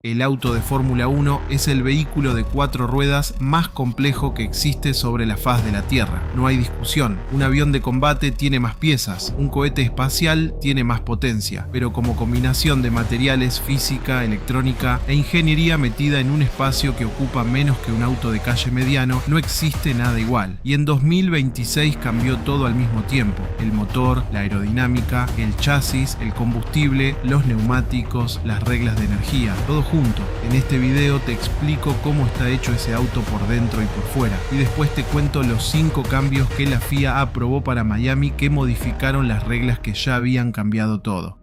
El auto de Fórmula 1 es el vehículo de 4 ruedas más complejo que existe sobre la faz de la Tierra. No hay discusión. Un avión de combate tiene más piezas, un cohete espacial tiene más potencia, pero como combinación de materiales, física, electrónica e ingeniería metida en un espacio que ocupa menos que un auto de calle mediano, no existe nada igual. Y en 2026 cambió todo al mismo tiempo. El motor, la aerodinámica, el chasis, el combustible, los neumáticos, las reglas de energía, todo junto. En este video te explico cómo está hecho ese auto por dentro y por fuera, y después te cuento los 5 cambios que la FIA aprobó para Miami que modificaron las reglas que ya habían cambiado todo.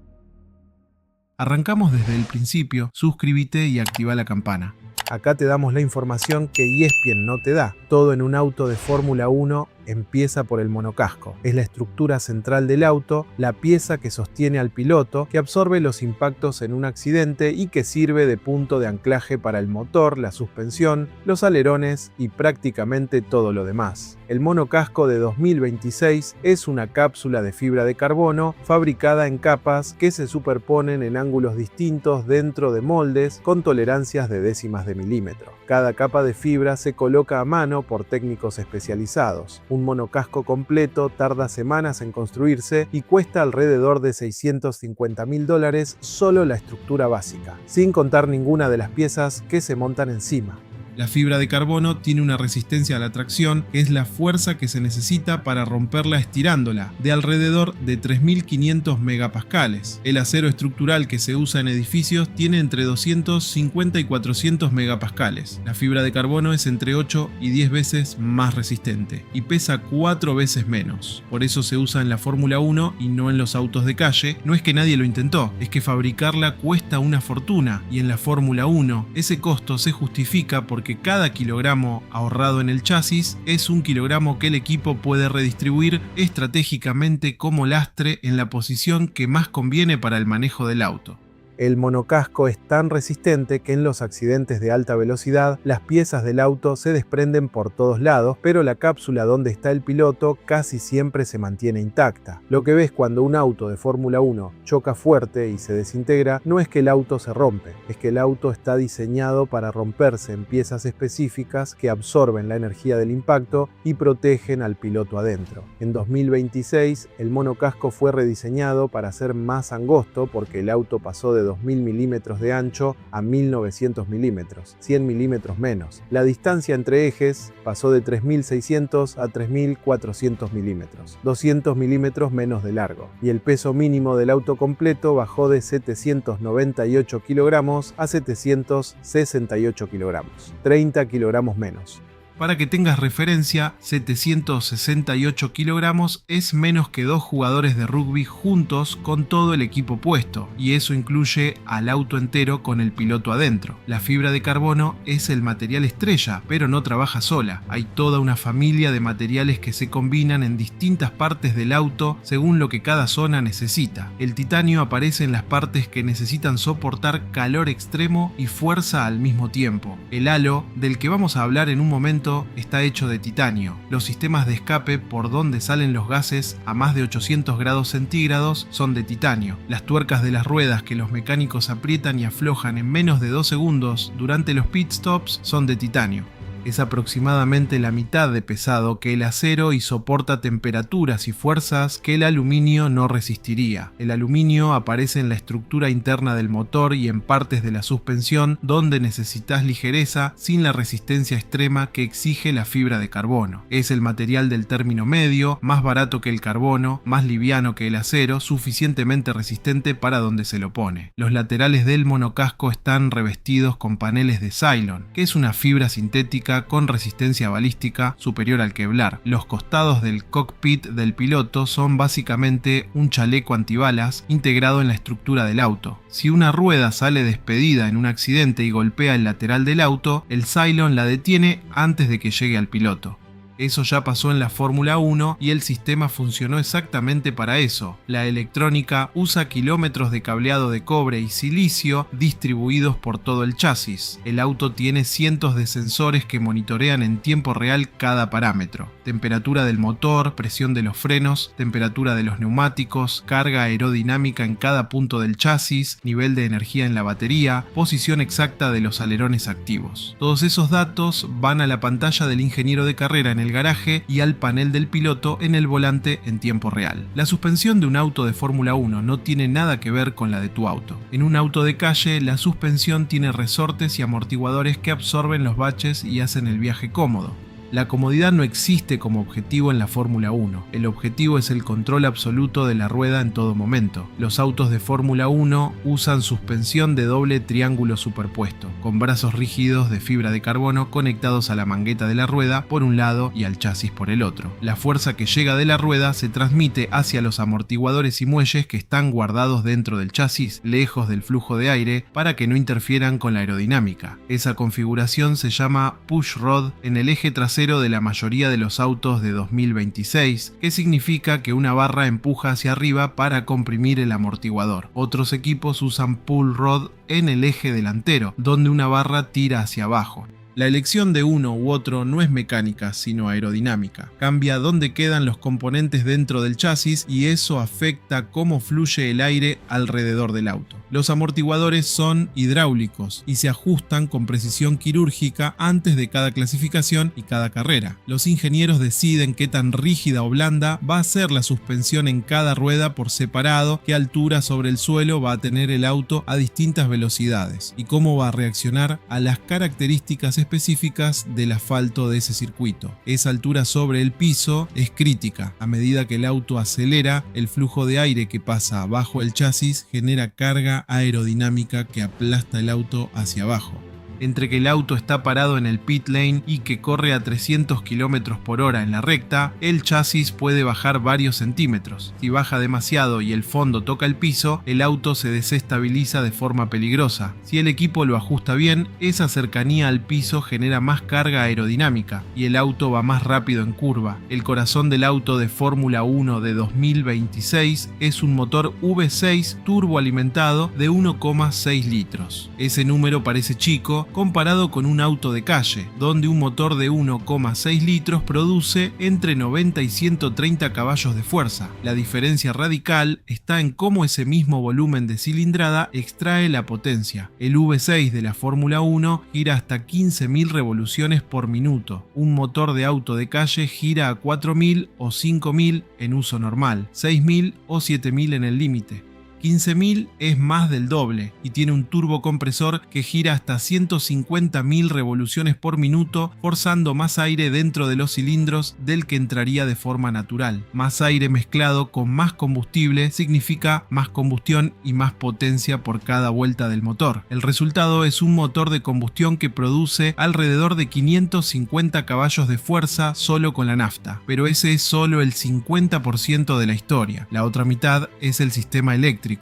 Arrancamos desde el principio, suscríbete y activa la campana. Acá te damos la información que ESPN no te da. Todo en un auto de Fórmula 1 empieza por el monocasco. Es la estructura central del auto, la pieza que sostiene al piloto, que absorbe los impactos en un accidente y que sirve de punto de anclaje para el motor, la suspensión, los alerones y prácticamente todo lo demás. El monocasco de 2026 es una cápsula de fibra de carbono fabricada en capas que se superponen en ángulos distintos dentro de moldes con tolerancias de décimas de milímetro. Cada capa de fibra se coloca a mano por técnicos especializados. Un monocasco completo tarda semanas en construirse y cuesta alrededor de $650.000 solo la estructura básica, sin contar ninguna de las piezas que se montan encima. La fibra de carbono tiene una resistencia a la tracción, que es la fuerza que se necesita para romperla estirándola, de alrededor de 3.500 megapascales. El acero estructural que se usa en edificios tiene entre 250 y 400 megapascales. La fibra de carbono es entre 8 y 10 veces más resistente y pesa 4 veces menos. Por eso se usa en la Fórmula 1 y no en los autos de calle. No es que nadie lo intentó, es que fabricarla cuesta una fortuna, y en la Fórmula 1 ese costo se justifica porque cada kilogramo ahorrado en el chasis es un kilogramo que el equipo puede redistribuir estratégicamente como lastre en la posición que más conviene para el manejo del auto. El monocasco es tan resistente que en los accidentes de alta velocidad las piezas del auto se desprenden por todos lados, pero la cápsula donde está el piloto casi siempre se mantiene intacta. Lo que ves cuando un auto de Fórmula 1 choca fuerte y se desintegra no es que el auto se rompe, es que el auto está diseñado para romperse en piezas específicas que absorben la energía del impacto y protegen al piloto adentro. En 2026 el monocasco fue rediseñado para ser más angosto porque el auto pasó de 2.000 milímetros de ancho a 1.900 milímetros, 100 milímetros menos. La distancia entre ejes pasó de 3.600 a 3.400 milímetros, 200 milímetros menos de largo. Y el peso mínimo del auto completo bajó de 798 kilogramos a 768 kilogramos, 30 kilogramos menos. Para que tengas referencia, 768 kilogramos es menos que 2 jugadores de rugby juntos con todo el equipo puesto, y eso incluye al auto entero con el piloto adentro. La fibra de carbono es el material estrella, pero no trabaja sola. Hay toda una familia de materiales que se combinan en distintas partes del auto según lo que cada zona necesita. El titanio aparece en las partes que necesitan soportar calor extremo y fuerza al mismo tiempo. El halo, del que vamos a hablar en un momento, está hecho de titanio. Los sistemas de escape por donde salen los gases a más de 800 grados centígrados son de titanio. Las tuercas de las ruedas que los mecánicos aprietan y aflojan en menos de 2 segundos durante los pit stops son de titanio. Es aproximadamente la mitad de pesado que el acero y soporta temperaturas y fuerzas que el aluminio no resistiría. El aluminio aparece en la estructura interna del motor y en partes de la suspensión donde necesitas ligereza sin la resistencia extrema que exige la fibra de carbono. Es el material del término medio, más barato que el carbono, más liviano que el acero, suficientemente resistente para donde se lo pone. Los laterales del monocasco están revestidos con paneles de Cylon, que es una fibra sintética con resistencia balística superior al Kevlar. Los costados del cockpit del piloto son básicamente un chaleco antibalas integrado en la estructura del auto. Si una rueda sale despedida en un accidente y golpea el lateral del auto, el Cylon la detiene antes de que llegue al piloto. Eso ya pasó en la Fórmula 1 y el sistema funcionó exactamente para eso. La electrónica usa kilómetros de cableado de cobre y silicio distribuidos por todo el chasis. El auto tiene cientos de sensores que monitorean en tiempo real cada parámetro: temperatura del motor, presión de los frenos, temperatura de los neumáticos, carga aerodinámica en cada punto del chasis, nivel de energía en la batería, posición exacta de los alerones activos. Todos esos datos van a la pantalla del ingeniero de carrera en el garaje y al panel del piloto en el volante en tiempo real. La suspensión de un auto de Fórmula 1 no tiene nada que ver con la de tu auto. En un auto de calle, la suspensión tiene resortes y amortiguadores que absorben los baches y hacen el viaje cómodo. La comodidad no existe como objetivo en la Fórmula 1. El objetivo es el control absoluto de la rueda en todo momento. Los autos de Fórmula 1 usan suspensión de doble triángulo superpuesto, con brazos rígidos de fibra de carbono conectados a la mangueta de la rueda por un lado y al chasis por el otro. La fuerza que llega de la rueda se transmite hacia los amortiguadores y muelles que están guardados dentro del chasis, lejos del flujo de aire, para que no interfieran con la aerodinámica. Esa configuración se llama push rod en el eje trasero de la mayoría de los autos de 2026, que significa que una barra empuja hacia arriba para comprimir el amortiguador. Otros equipos usan pull rod en el eje delantero, donde una barra tira hacia abajo. La elección de uno u otro no es mecánica, sino aerodinámica. Cambia dónde quedan los componentes dentro del chasis y eso afecta cómo fluye el aire alrededor del auto. Los amortiguadores son hidráulicos y se ajustan con precisión quirúrgica antes de cada clasificación y cada carrera. Los ingenieros deciden qué tan rígida o blanda va a ser la suspensión en cada rueda por separado, qué altura sobre el suelo va a tener el auto a distintas velocidades y cómo va a reaccionar a las características específicas del asfalto de ese circuito. Esa altura sobre el piso es crítica. A medida que el auto acelera, el flujo de aire que pasa bajo el chasis genera carga aerodinámica que aplasta el auto hacia abajo. Entre que el auto está parado en el pit lane y que corre a 300 km por hora en la recta, el chasis puede bajar varios centímetros. Si baja demasiado y el fondo toca el piso, el auto se desestabiliza de forma peligrosa. Si el equipo lo ajusta bien, esa cercanía al piso genera más carga aerodinámica y el auto va más rápido en curva. El corazón del auto de Fórmula 1 de 2026 es un motor V6 turboalimentado de 1,6 litros. Ese número parece chico comparado con un auto de calle, donde un motor de 1,6 litros produce entre 90 y 130 caballos de fuerza. La diferencia radical está en cómo ese mismo volumen de cilindrada extrae la potencia. El V6 de la Fórmula 1 gira hasta 15.000 revoluciones por minuto. Un motor de auto de calle gira a 4.000 o 5.000 en uso normal, 6.000 o 7.000 en el límite. 15.000 es más del doble y tiene un turbocompresor que gira hasta 150.000 revoluciones por minuto, forzando más aire dentro de los cilindros del que entraría de forma natural. Más aire mezclado con más combustible significa más combustión y más potencia por cada vuelta del motor. El resultado es un motor de combustión que produce alrededor de 550 caballos de fuerza solo con la nafta, pero ese es solo el 50% de la historia. La otra mitad es el sistema eléctrico.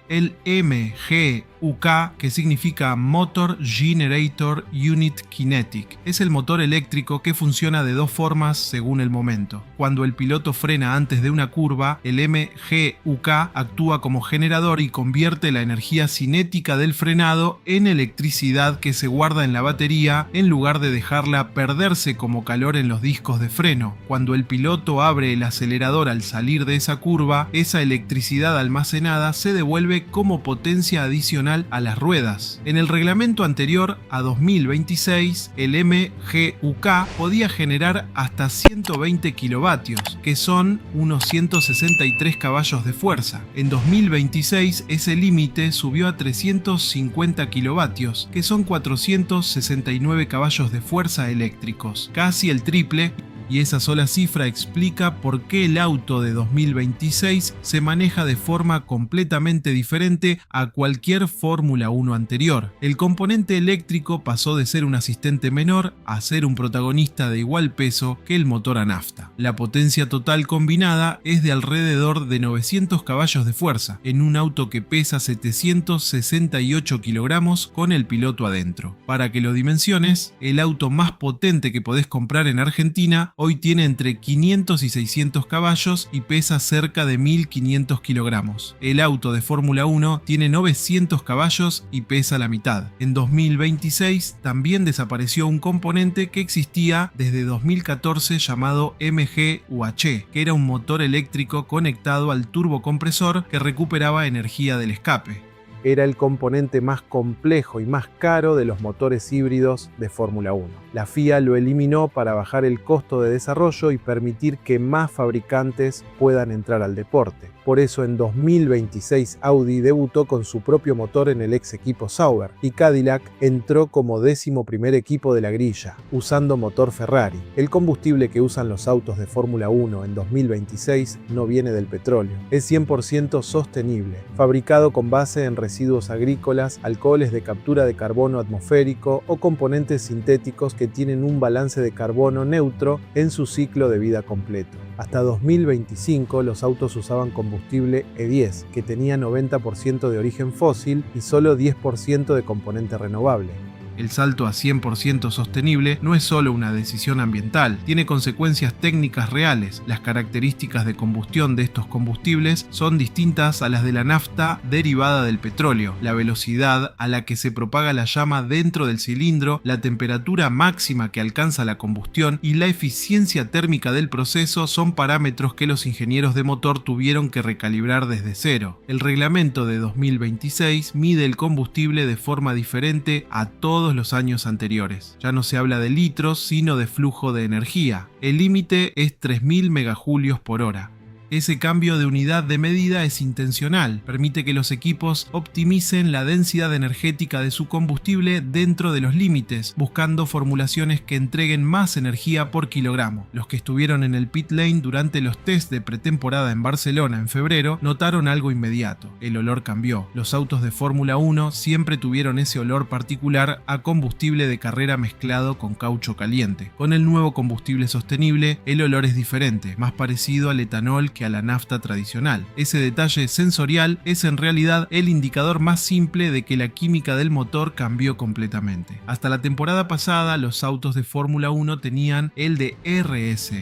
El MGUK, que significa Motor Generator Unit Kinetic, es el motor eléctrico que funciona de dos formas según el momento. Cuando el piloto frena antes de una curva, el MGUK actúa como generador y convierte la energía cinética del frenado en electricidad que se guarda en la batería en lugar de dejarla perderse como calor en los discos de freno. Cuando el piloto abre el acelerador al salir de esa curva, esa electricidad almacenada se devuelve como potencia adicional a las ruedas. En el reglamento anterior a 2026, el MGUK podía generar hasta 120 kilovatios, que son unos 163 caballos de fuerza. En 2026 ese límite subió a 350 kilovatios, que son 469 caballos de fuerza eléctricos, casi el triple. Y esa sola cifra explica por qué el auto de 2026 se maneja de forma completamente diferente a cualquier Fórmula 1 anterior. El componente eléctrico pasó de ser un asistente menor a ser un protagonista de igual peso que el motor a nafta. La potencia total combinada es de alrededor de 900 caballos de fuerza, en un auto que pesa 768 kilogramos con el piloto adentro. Para que lo dimensiones, el auto más potente que podés comprar en Argentina Hoy tiene entre 500 y 600 caballos y pesa cerca de 1500 kilogramos. El auto de Fórmula 1 tiene 900 caballos y pesa la mitad. En 2026 también desapareció un componente que existía desde 2014 llamado MGUH, que era un motor eléctrico conectado al turbocompresor que recuperaba energía del escape. Era el componente más complejo y más caro de los motores híbridos de Fórmula 1. La FIA lo eliminó para bajar el costo de desarrollo y permitir que más fabricantes puedan entrar al deporte. Por eso en 2026 Audi debutó con su propio motor en el ex equipo Sauber y Cadillac entró como 11º equipo de la grilla, usando motor Ferrari. El combustible que usan los autos de Fórmula 1 en 2026 no viene del petróleo, es 100% sostenible, fabricado con base en residuos agrícolas, alcoholes de captura de carbono atmosférico o componentes sintéticos que tienen un balance de carbono neutro en su ciclo de vida completo. Hasta 2025 los autos usaban combustible E10, que tenía 90% de origen fósil y solo 10% de componente renovable. El salto a 100% sostenible no es solo una decisión ambiental, tiene consecuencias técnicas reales. Las características de combustión de estos combustibles son distintas a las de la nafta derivada del petróleo. La velocidad a la que se propaga la llama dentro del cilindro, la temperatura máxima que alcanza la combustión y la eficiencia térmica del proceso son parámetros que los ingenieros de motor tuvieron que recalibrar desde cero. El reglamento de 2026 mide el combustible de forma diferente a todos los años anteriores. Ya no se habla de litros, sino de flujo de energía. El límite es 3000 megajulios por hora. Ese cambio de unidad de medida es intencional, permite que los equipos optimicen la densidad energética de su combustible dentro de los límites, buscando formulaciones que entreguen más energía por kilogramo. Los que estuvieron en el pit lane durante los test de pretemporada en Barcelona en febrero notaron algo inmediato: el olor cambió. Los autos de Fórmula 1 siempre tuvieron ese olor particular a combustible de carrera mezclado con caucho caliente. Con el nuevo combustible sostenible, el olor es diferente, más parecido al etanol que a la nafta tradicional. Ese detalle sensorial es en realidad el indicador más simple de que la química del motor cambió completamente. Hasta la temporada pasada, los autos de Fórmula 1 tenían el DRS.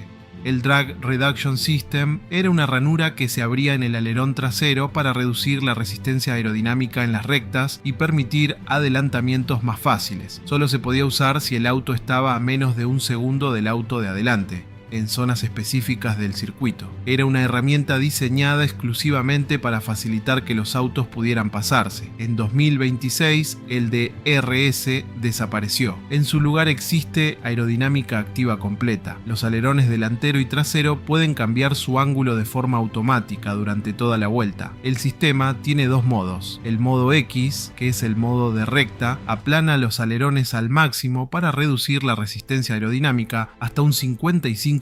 El Drag Reduction System era una ranura que se abría en el alerón trasero para reducir la resistencia aerodinámica en las rectas y permitir adelantamientos más fáciles. Solo se podía usar si el auto estaba a menos de un segundo del auto de adelante, en zonas específicas del circuito. Era una herramienta diseñada exclusivamente para facilitar que los autos pudieran pasarse. En 2026, el DRS desapareció. En su lugar existe aerodinámica activa completa. Los alerones delantero y trasero pueden cambiar su ángulo de forma automática durante toda la vuelta. El sistema tiene dos modos. El modo X, que es el modo de recta, aplana los alerones al máximo para reducir la resistencia aerodinámica hasta un 55%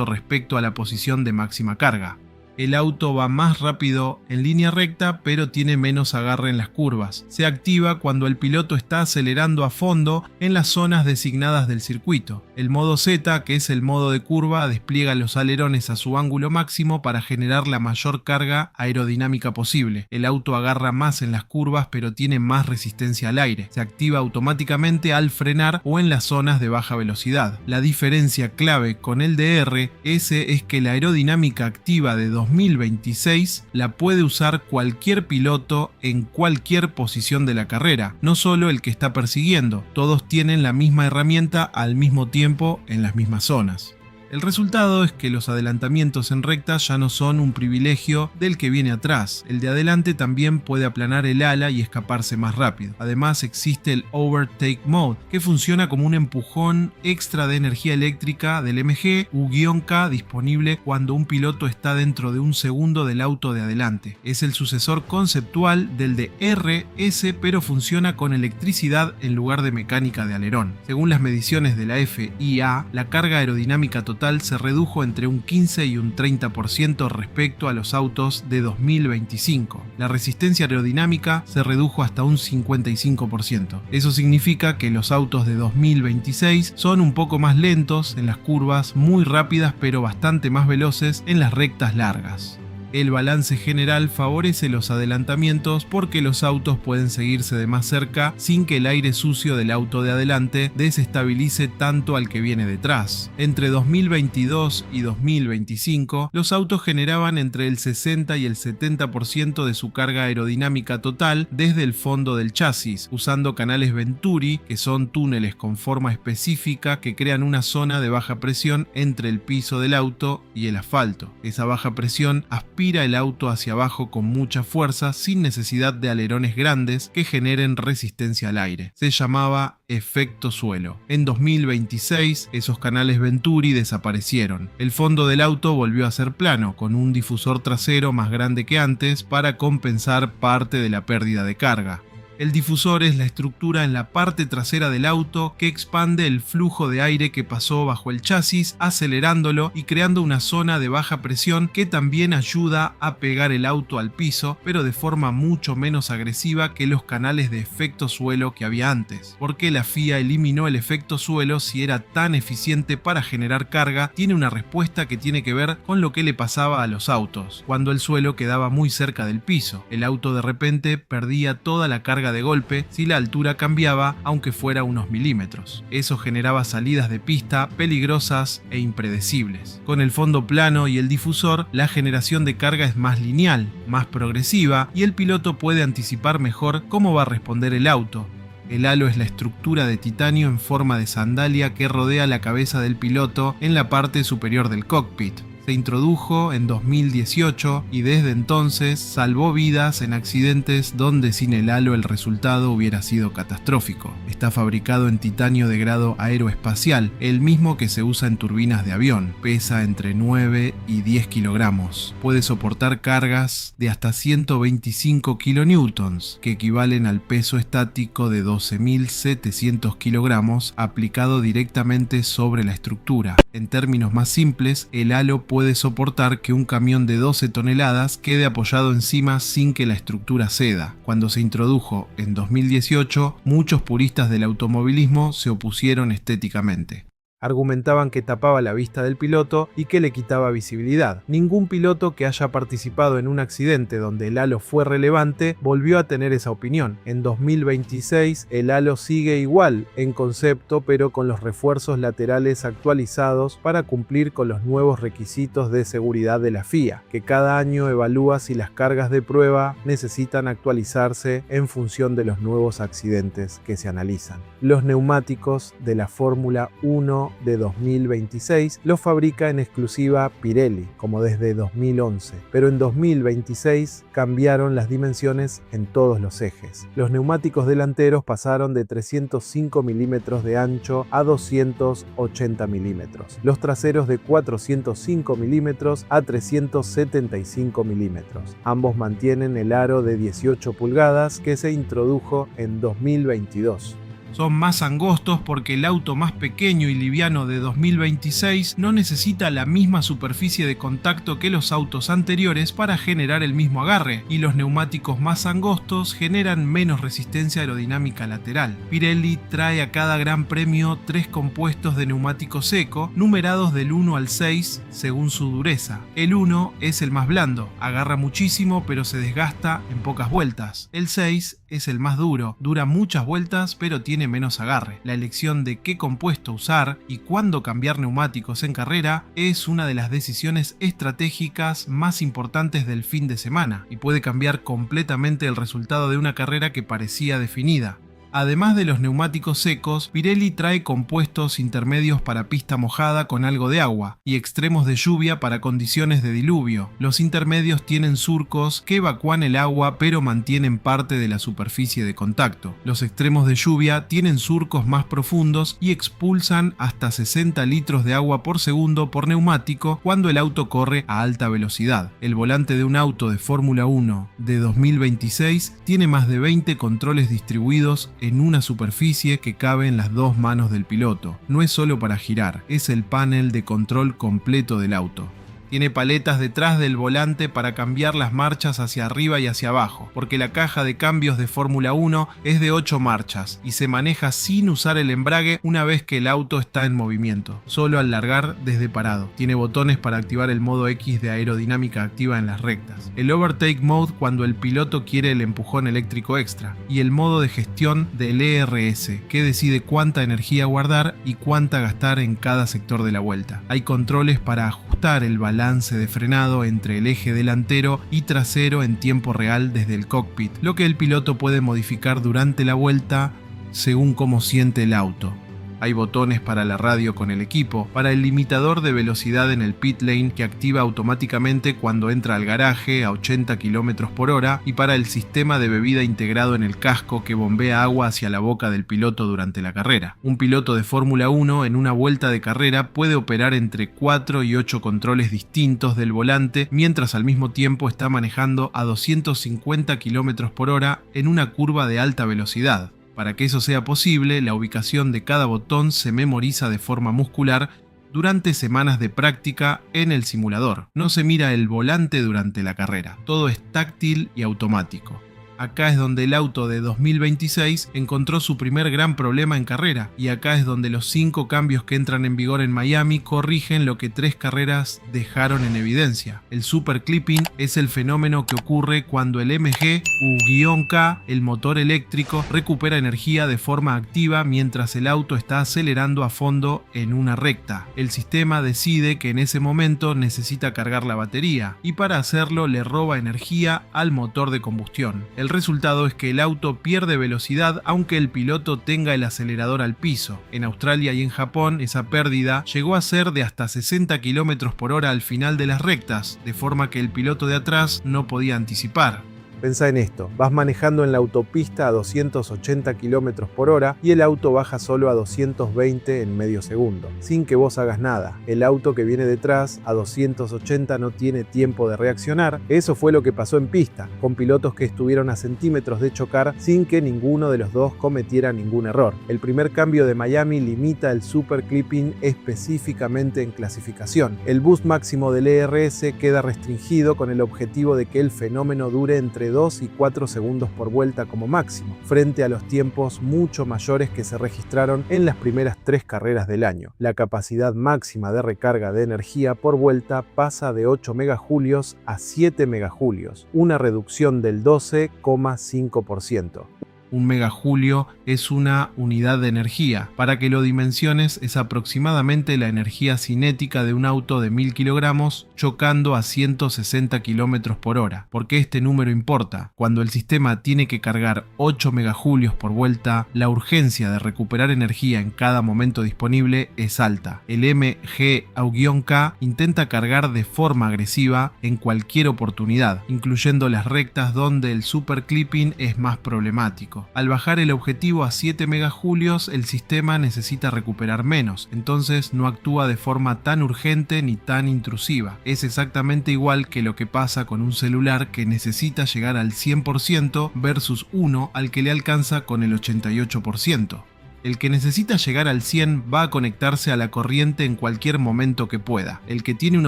respecto a la posición de máxima carga. El auto va más rápido en línea recta, pero tiene menos agarre en las curvas. Se activa cuando el piloto está acelerando a fondo en las zonas designadas del circuito. El modo Z, que es el modo de curva, despliega los alerones a su ángulo máximo para generar la mayor carga aerodinámica posible. El auto agarra más en las curvas, pero tiene más resistencia al aire. Se activa automáticamente al frenar o en las zonas de baja velocidad. La diferencia clave con el DRS es que la aerodinámica activa de 2026 la puede usar cualquier piloto en cualquier posición de la carrera, no solo el que está persiguiendo. Todos tienen la misma herramienta al mismo tiempo en las mismas zonas. El resultado es que los adelantamientos en recta ya no son un privilegio del que viene atrás. El de adelante también puede aplanar el ala y escaparse más rápido. Además existe el Overtake Mode, que funciona como un empujón extra de energía eléctrica del MG U-K disponible cuando un piloto está dentro de un segundo del auto de adelante. Es el sucesor conceptual del de RS, pero funciona con electricidad en lugar de mecánica de alerón. Según las mediciones de la FIA, la carga aerodinámica total se redujo entre un 15 y un 30% respecto a los autos de 2025. La resistencia aerodinámica se redujo hasta un 55%. Eso significa que los autos de 2026 son un poco más lentos en las curvas, muy rápidas pero bastante más veloces en las rectas largas. El balance general favorece los adelantamientos porque los autos pueden seguirse de más cerca sin que el aire sucio del auto de adelante desestabilice tanto al que viene detrás. Entre 2022 y 2025, los autos generaban entre el 60 y el 70% de su carga aerodinámica total desde el fondo del chasis, usando canales Venturi, que son túneles con forma específica que crean una zona de baja presión entre el piso del auto y el asfalto. Esa baja presión aspira el auto hacia abajo con mucha fuerza sin necesidad de alerones grandes que generen resistencia al aire. Se llamaba efecto suelo. En 2026 esos canales Venturi desaparecieron. El fondo del auto volvió a ser plano, con un difusor trasero más grande que antes para compensar parte de la pérdida de carga. El difusor es la estructura en la parte trasera del auto que expande el flujo de aire que pasó bajo el chasis, acelerándolo y creando una zona de baja presión que también ayuda a pegar el auto al piso, pero de forma mucho menos agresiva que los canales de efecto suelo que había antes. ¿Por qué la FIA eliminó el efecto suelo si era tan eficiente para generar carga? Tiene una respuesta que tiene que ver con lo que le pasaba a los autos. Cuando el suelo quedaba muy cerca del piso, el auto de repente perdía toda la carga de golpe si la altura cambiaba aunque fuera unos milímetros. Eso generaba salidas de pista peligrosas e impredecibles. Con el fondo plano y el difusor, la generación de carga es más lineal, más progresiva y el piloto puede anticipar mejor cómo va a responder el auto. El halo es la estructura de titanio en forma de sandalia que rodea la cabeza del piloto en la parte superior del cockpit. Se introdujo en 2018 y desde entonces salvó vidas en accidentes donde sin el halo el resultado hubiera sido catastrófico. Está fabricado en titanio de grado aeroespacial, el mismo que se usa en turbinas de avión. Pesa entre 9 y 10 kilogramos. Puede soportar cargas de hasta 125 kilonewtons, que equivalen al peso estático de 12.700 kilogramos aplicado directamente sobre la estructura. En términos más simples, el halo puede soportar que un camión de 12 toneladas quede apoyado encima sin que la estructura ceda. Cuando se introdujo en 2018, muchos puristas del automovilismo se opusieron estéticamente. Argumentaban que tapaba la vista del piloto y que le quitaba visibilidad. Ningún piloto que haya participado en un accidente donde el halo fue relevante volvió a tener esa opinión. En 2026 el halo sigue igual en concepto, pero con los refuerzos laterales actualizados para cumplir con los nuevos requisitos de seguridad de la FIA, que cada año evalúa si las cargas de prueba necesitan actualizarse en función de los nuevos accidentes que se analizan. Los neumáticos de la Fórmula 1 de 2026 los fabrica en exclusiva Pirelli, como desde 2011, pero en 2026 cambiaron las dimensiones en todos los ejes. Los neumáticos delanteros pasaron de 305 milímetros de ancho a 280 milímetros, los traseros de 405 milímetros a 375 milímetros. Ambos mantienen el aro de 18 pulgadas que se introdujo en 2022. Son más angostos porque el auto más pequeño y liviano de 2026 no necesita la misma superficie de contacto que los autos anteriores para generar el mismo agarre, y los neumáticos más angostos generan menos resistencia aerodinámica lateral. Pirelli trae a cada gran premio 3 compuestos de neumático seco, numerados del 1 al 6 según su dureza. El 1 es el más blando, agarra muchísimo pero se desgasta en pocas vueltas. El 6 es el más duro, dura muchas vueltas pero tiene menos agarre. La elección de qué compuesto usar y cuándo cambiar neumáticos en carrera es una de las decisiones estratégicas más importantes del fin de semana y puede cambiar completamente el resultado de una carrera que parecía definida. Además de los neumáticos secos, Pirelli trae compuestos intermedios para pista mojada con algo de agua y extremos de lluvia para condiciones de diluvio. Los intermedios tienen surcos que evacúan el agua pero mantienen parte de la superficie de contacto. Los extremos de lluvia tienen surcos más profundos y expulsan hasta 60 litros de agua por segundo por neumático cuando el auto corre a alta velocidad. El volante de un auto de Fórmula 1 de 2026 tiene más de 20 controles distribuidos en una superficie que cabe en las dos manos del piloto. No es solo para girar, es el panel de control completo del auto. Tiene paletas detrás del volante para cambiar las marchas hacia arriba y hacia abajo, porque la caja de cambios de Fórmula 1 es de 8 marchas y se maneja sin usar el embrague una vez que el auto está en movimiento, solo al largar desde parado. Tiene botones para activar el modo X de aerodinámica activa en las rectas, el Overtake Mode cuando el piloto quiere el empujón eléctrico extra, y el modo de gestión del ERS, que decide cuánta energía guardar y cuánta gastar en cada sector de la vuelta. Hay controles para ajustar el balance de frenado entre el eje delantero y trasero en tiempo real desde el cockpit, lo que el piloto puede modificar durante la vuelta según cómo siente el auto. Hay botones para la radio con el equipo, para el limitador de velocidad en el pit lane que activa automáticamente cuando entra al garaje a 80 km por hora y para el sistema de bebida integrado en el casco que bombea agua hacia la boca del piloto durante la carrera. Un piloto de Fórmula 1 en una vuelta de carrera puede operar entre 4 y 8 controles distintos del volante mientras al mismo tiempo está manejando a 250 km por hora en una curva de alta velocidad. Para que eso sea posible, la ubicación de cada botón se memoriza de forma muscular durante semanas de práctica en el simulador. No se mira el volante durante la carrera, todo es táctil y automático. Acá es donde el auto de 2026 encontró su primer gran problema en carrera, y acá es donde los 5 cambios que entran en vigor en Miami corrigen lo que 3 carreras dejaron en evidencia. El super clipping es el fenómeno que ocurre cuando el MG-U-K, el motor eléctrico, recupera energía de forma activa mientras el auto está acelerando a fondo en una recta. El sistema decide que en ese momento necesita cargar la batería, y para hacerlo le roba energía al motor de combustión. El resultado es que el auto pierde velocidad aunque el piloto tenga el acelerador al piso. En Australia y en Japón esa pérdida llegó a ser de hasta 60 km por hora al final de las rectas, de forma que el piloto de atrás no podía anticipar. Pensá en esto, vas manejando en la autopista a 280 km por hora y el auto baja solo a 220 en medio segundo, sin que vos hagas nada. El auto que viene detrás a 280 no tiene tiempo de reaccionar. Eso fue lo que pasó en pista, con pilotos que estuvieron a centímetros de chocar sin que ninguno de los dos cometiera ningún error. El primer cambio de Miami limita el super clipping específicamente en clasificación. El boost máximo del ERS queda restringido con el objetivo de que el fenómeno dure entre 2 y 4 segundos por vuelta como máximo, frente a los tiempos mucho mayores que se registraron en las primeras 3 carreras del año. La capacidad máxima de recarga de energía por vuelta pasa de 8 megajulios a 7 megajulios, una reducción del 12,5%. Un megajulio es una unidad de energía. Para que lo dimensiones, es aproximadamente la energía cinética de un auto de 1000 kilogramos chocando a 160 km por hora. ¿Por qué este número importa? Cuando el sistema tiene que cargar 8 megajulios por vuelta, la urgencia de recuperar energía en cada momento disponible es alta. El MG-K intenta cargar de forma agresiva en cualquier oportunidad, incluyendo las rectas donde el super clipping es más problemático. Al bajar el objetivo a 7 megajulios, el sistema necesita recuperar menos, entonces no actúa de forma tan urgente ni tan intrusiva. Es exactamente igual que lo que pasa con un celular que necesita llegar al 100% versus uno al que le alcanza con el 88%. El que necesita llegar al 100 va a conectarse a la corriente en cualquier momento que pueda. El que tiene un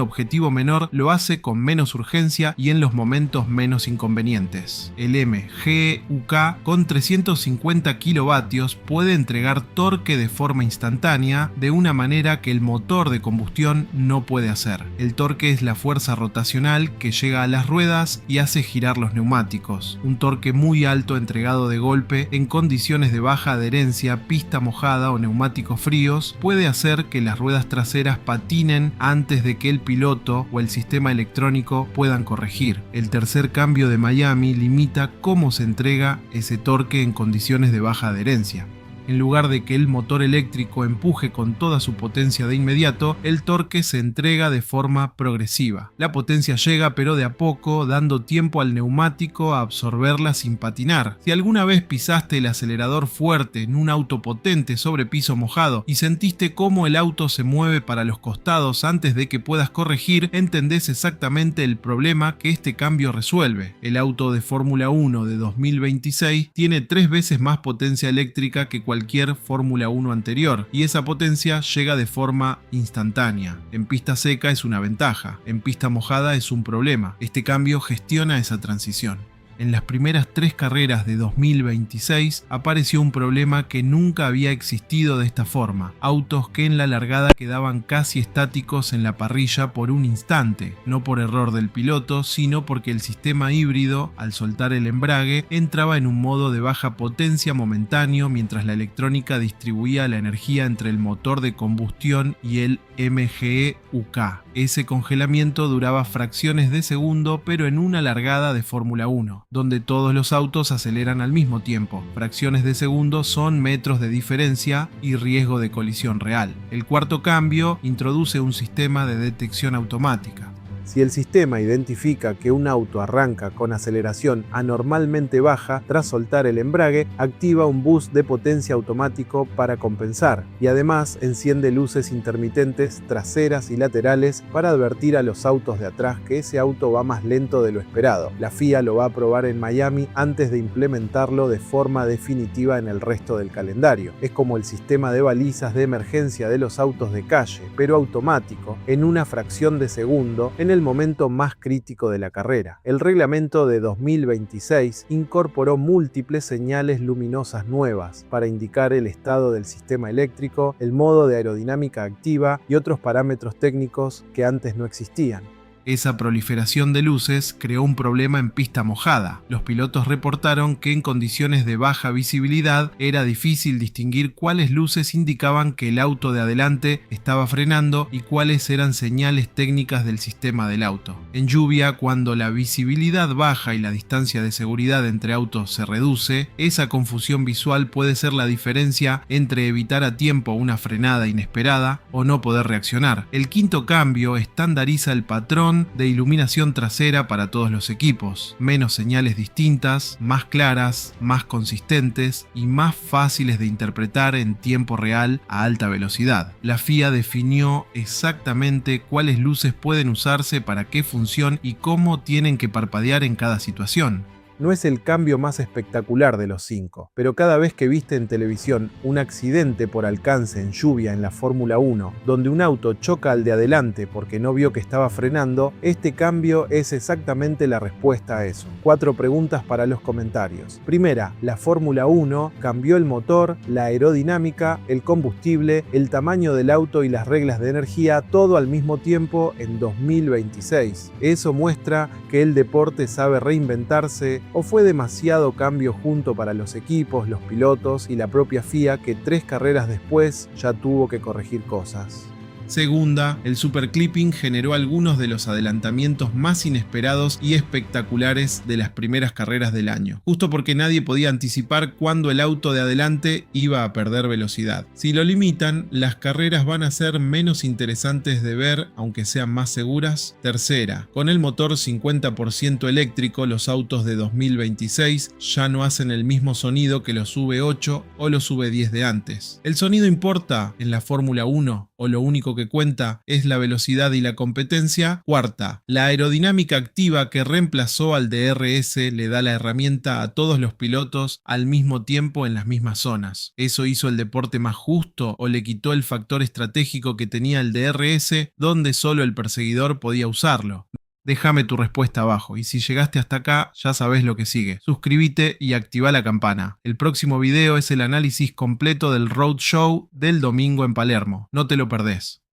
objetivo menor lo hace con menos urgencia y en los momentos menos inconvenientes. El MG-UK con 350 kilovatios puede entregar torque de forma instantánea de una manera que el motor de combustión no puede hacer. El torque es la fuerza rotacional que llega a las ruedas y hace girar los neumáticos. Un torque muy alto entregado de golpe en condiciones de baja adherencia, pista mojada o neumáticos fríos puede hacer que las ruedas traseras patinen antes de que el piloto o el sistema electrónico puedan corregir. El tercer cambio de Miami limita cómo se entrega ese torque en condiciones de baja adherencia. En lugar de que el motor eléctrico empuje con toda su potencia de inmediato, el torque se entrega de forma progresiva. La potencia llega pero de a poco, dando tiempo al neumático a absorberla sin patinar. Si alguna vez pisaste el acelerador fuerte en un auto potente sobre piso mojado y sentiste cómo el auto se mueve para los costados antes de que puedas corregir, entendés exactamente el problema que este cambio resuelve. El auto de Fórmula 1 de 2026 tiene 3 veces más potencia eléctrica que cualquier cualquier Fórmula 1 anterior, y esa potencia llega de forma instantánea. En pista seca es una ventaja, en pista mojada es un problema. Este cambio gestiona esa transición. En las primeras 3 carreras de 2026 apareció un problema que nunca había existido de esta forma: autos que en la largada quedaban casi estáticos en la parrilla por un instante, no por error del piloto, sino porque el sistema híbrido, al soltar el embrague, entraba en un modo de baja potencia momentáneo mientras la electrónica distribuía la energía entre el motor de combustión y el MGE-UK. Ese congelamiento duraba fracciones de segundo, pero en una largada de Fórmula 1, donde todos los autos aceleran al mismo tiempo. Fracciones de segundo son metros de diferencia y riesgo de colisión real. El cuarto cambio introduce un sistema de detección automática. Si el sistema identifica que un auto arranca con aceleración anormalmente baja tras soltar el embrague, activa un boost de potencia automático para compensar, y además enciende luces intermitentes traseras y laterales para advertir a los autos de atrás que ese auto va más lento de lo esperado. La FIA lo va a probar en Miami antes de implementarlo de forma definitiva en el resto del calendario. Es como el sistema de balizas de emergencia de los autos de calle, pero automático, en una fracción de segundo, en el momento más crítico de la carrera. El reglamento de 2026 incorporó múltiples señales luminosas nuevas para indicar el estado del sistema eléctrico, el modo de aerodinámica activa y otros parámetros técnicos que antes no existían. Esa proliferación de luces creó un problema en pista mojada. Los pilotos reportaron que en condiciones de baja visibilidad era difícil distinguir cuáles luces indicaban que el auto de adelante estaba frenando y cuáles eran señales técnicas del sistema del auto. En lluvia, cuando la visibilidad baja y la distancia de seguridad entre autos se reduce, esa confusión visual puede ser la diferencia entre evitar a tiempo una frenada inesperada o no poder reaccionar. El quinto cambio estandariza el patrón de iluminación trasera para todos los equipos: menos señales distintas, más claras, más consistentes y más fáciles de interpretar en tiempo real a alta velocidad. La FIA definió exactamente cuáles luces pueden usarse para qué función y cómo tienen que parpadear en cada situación. No es el cambio más espectacular de los 5, pero cada vez que viste en televisión un accidente por alcance en lluvia en la Fórmula 1, donde un auto choca al de adelante porque no vio que estaba frenando, este cambio es exactamente la respuesta a eso. 4 preguntas para los comentarios. Primera, la Fórmula 1 cambió el motor, la aerodinámica, el combustible, el tamaño del auto y las reglas de energía, todo al mismo tiempo en 2026. Eso muestra que el deporte sabe reinventarse, o fue demasiado cambio junto para los equipos, los pilotos y la propia FIA, que 3 carreras después ya tuvo que corregir cosas. Segunda, el superclipping generó algunos de los adelantamientos más inesperados y espectaculares de las primeras carreras del año, justo porque nadie podía anticipar cuándo el auto de adelante iba a perder velocidad. Si lo limitan, las carreras van a ser menos interesantes de ver, aunque sean más seguras. Tercera, con el motor 50% eléctrico, los autos de 2026 ya no hacen el mismo sonido que los V8 o los V10 de antes. ¿El sonido importa en la Fórmula 1 o lo único que cuenta es la velocidad y la competencia? Cuarta, la aerodinámica activa que reemplazó al DRS le da la herramienta a todos los pilotos al mismo tiempo en las mismas zonas. ¿Eso hizo el deporte más justo o le quitó el factor estratégico que tenía el DRS, donde solo el perseguidor podía usarlo? Déjame tu respuesta abajo, y si llegaste hasta acá ya sabes lo que sigue. Suscríbete y activa la campana. El próximo video es el análisis completo del Road Show del domingo en Palermo. No te lo perdés.